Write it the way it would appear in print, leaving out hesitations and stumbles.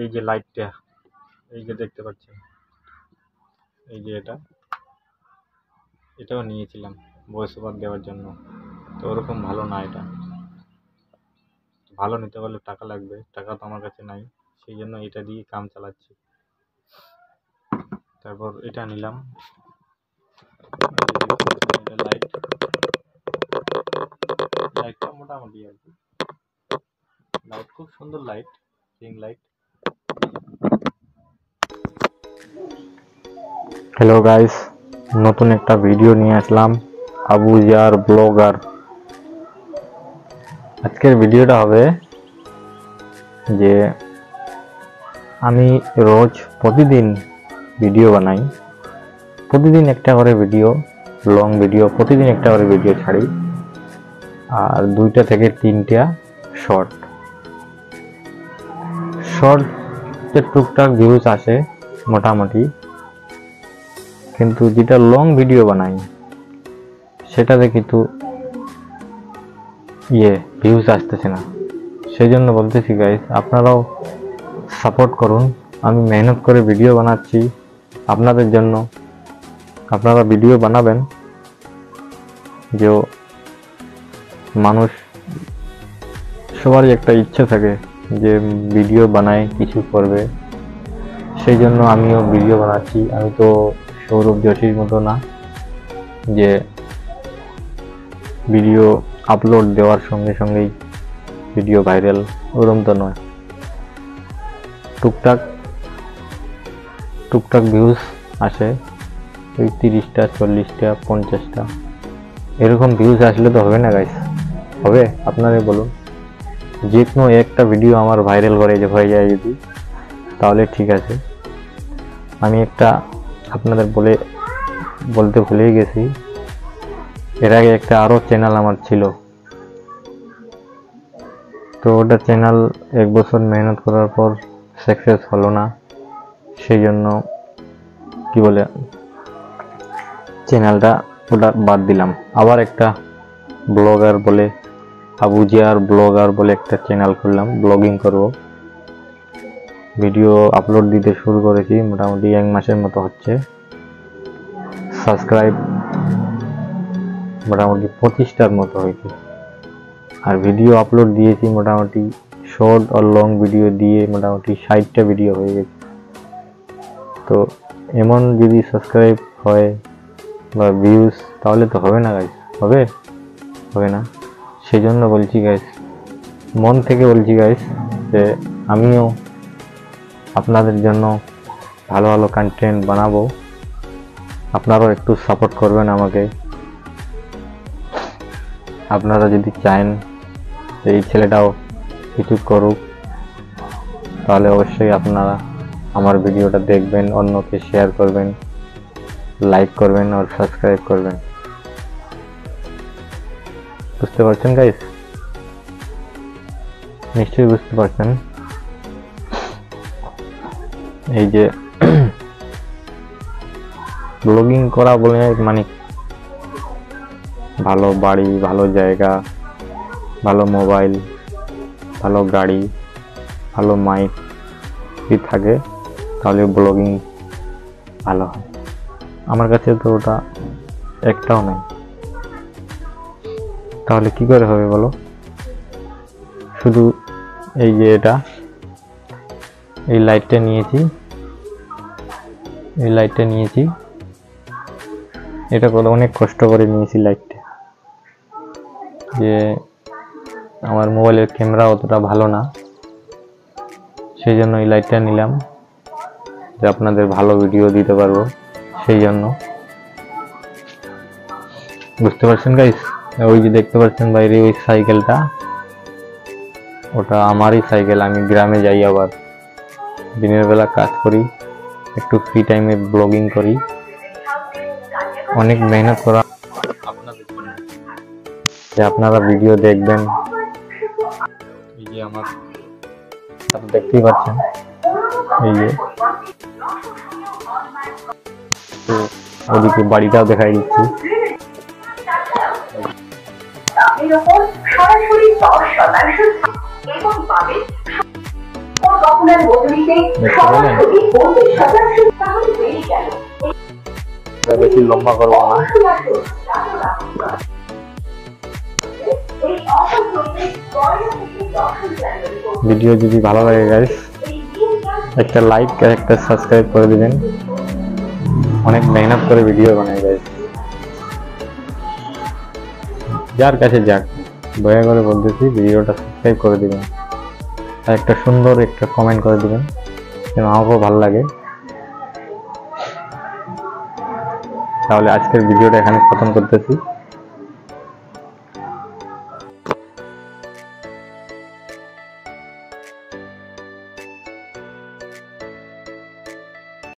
এই যে লাইটটা, এই যে দেখতে পাচ্ছেন, এই যে এটাও নিয়েছিলাম ভয়েস ওভার দেওয়ার জন্য। তো ওরকম ভালো না, এটা ভালো নিতে হলে টাকা লাগবে, টাকা তো আমার কাছে নাই, সেই জন্য এটা দিয়ে কাম চালাচ্ছি। তারপর এটা নিলাম, লাইটটা মোটামুটি আর কি, লাইট খুব সুন্দর light, ring light. Hello guys, নতুন একটা ভিডিও নিয়ে আসলাম, আবুজার ব্লগার। আজকের ভিডিওটা হবে যে আমি রোজ প্রতিদিন ভিডিও বানাই, প্রতিদিন একটা করে ভিডিও, লং ভিডিও, প্রতিদিন একটা করে ভিডিও ছাড়ি, আর 2টা থেকে 3টা শর্ট। শর্টে টুকটাক ভিউজ আসে মোটামুটি, কিন্তু যেটা লং ভিডিও বানাই সেটাতে কিন্তু ভিউজ আসতেছে না। সেই জন্য বলতেছি গাইস, আপনারাও সাপোর্ট করুন। আমি মেহনত করে ভিডিও বানাচ্ছি আপনাদের জন্য, আপনারা ভিডিও বানাবেন, যে মানুষ সবারই একটা ইচ্ছে থাকে যে ভিডিও বানায় কিছু করবে, সেই জন্য আমিও ভিডিও বানাচ্ছি। আমি তো সৌরভ যোশীর মতো না যে ভিডিও আপলোড দেওয়ার সঙ্গে সঙ্গেই ভিডিও ভাইরাল, ওরকম তো নয়। টুকটাক ভিউজ আসে, ওই 30টা 40টা 50টা, এরকম ভিউজ আসলে তো হবে না গাইস। হবে? আপনারাই বলুন। যে কোনো একটা ভিডিও আমার ভাইরাল করে যে হয়ে যায় যদি, তাহলে ঠিক আছে। আমি একটা আপনাদের বলতে ভুলেই গেছি, এর আগে একটা আরো চ্যানেল আমার ছিল, তো ওটা চ্যানেল 1 বছর মেহনত করার পর সাকসেস হলো না, সেই জন্য চ্যানেলটা ওটা বাদ দিলাম। আবার একটা ব্লগার বলে, আবুজার ব্লগার বলে একটা চ্যানেল খুললাম, ব্লগিং করব। ভিডিও আপলোড দিতে শুরু করেছি, মোটামুটি 1 মাসের মতো হচ্ছে। সাবস্ক্রাইব মোটামুটি 25টার মতো হয়েছে, আর ভিডিও আপলোড দিয়েছি মোটামুটি শর্ট আর লং ভিডিও দিয়ে মোটামুটি 60টা ভিডিও হয়ে গেছে। তো এমন যদি সাবস্ক্রাইব হয় বা ভিউজ, তাহলে তো হবে না গাইস, হবে না। সেই জন্য বলছি গাইস, মন থেকে বলছি গাইস, যে আমিও আপনাদের জন্য ভালো ভালো কন্টেন্ট বানাবো, আপনারাও একটু সাপোর্ট করবেন আমাকে। আপনারা যদি চান এই ছেলেটাও কিছু করুক, তাহলে অবশ্যই আপনারা আমার ভিডিওটা দেখবেন, অন্যকে শেয়ার করবেন, লাইক করবেন আর সাবস্ক্রাইব করবেন। বুঝতে পারছেন গাইস? নিশ্চয়ই বুঝতে পারছেন। এই যে ব্লগিং করা বলে মানে ভালো বাড়ি, ভালো জায়গা, ভালো মোবাইল, ভালো গাড়ি, ভালো মাইক যদি থাকে, তাহলে ব্লগিং ভালো হয়। আমার কাছে তো ওটা একটাও নেই, তাহলে কি করে হবে বলো? শুধু এই যে এই লাইটটা নিয়েছি, এটা করে অনেক কষ্ট করে নিয়েছি লাইটটা, যে আমার মোবাইলের ক্যামেরা অতটা ভালো না, সেই জন্য এই লাইটটা নিলাম, যে আপনাদের ভালো ভিডিও দিতে পারবো, সেই জন্য। বুঝতে পারছেন গাইস? ওই যে দেখতে পাচ্ছেন বাইরে ওই সাইকেলটা, ওটা আমারই সাইকেল। আমি গ্রামে যাই, আবার দিনের বেলা কাজ করি, একটু ফ্রি টাইমে ব্লগিং করি, অনেক মেহনত করা আপনাদের জন্য, যে আপনারা ভিডিও দেখবেন। এই যে আমার দেখতেই পাচ্ছেন, এই যে তো ওদিকে বাড়িটাও দেখাই দিচ্ছি। এরকম সরাসরি 10% এবং পাবে গঠনের বদলি দেখতে পেলেন? বেশি লম্বা করবো না। ভিডিও যদি ভালো লাগে গাইস, একটা লাইক আর একটা সাবস্ক্রাইব করে দিবেন। অনেক মেহনত করে ভিডিও বানাই গাইস, যার কাছে যাক দয়া করে বলতেছি ভিডিওটা সাবস্ক্রাইব করে দিবেন আর একটা সুন্দর একটা কমেন্ট করে দিবেন, যেন আমাকেও ভালো লাগে। তাহলে আজকের ভিডিওটা এখানে খতম করতেছি।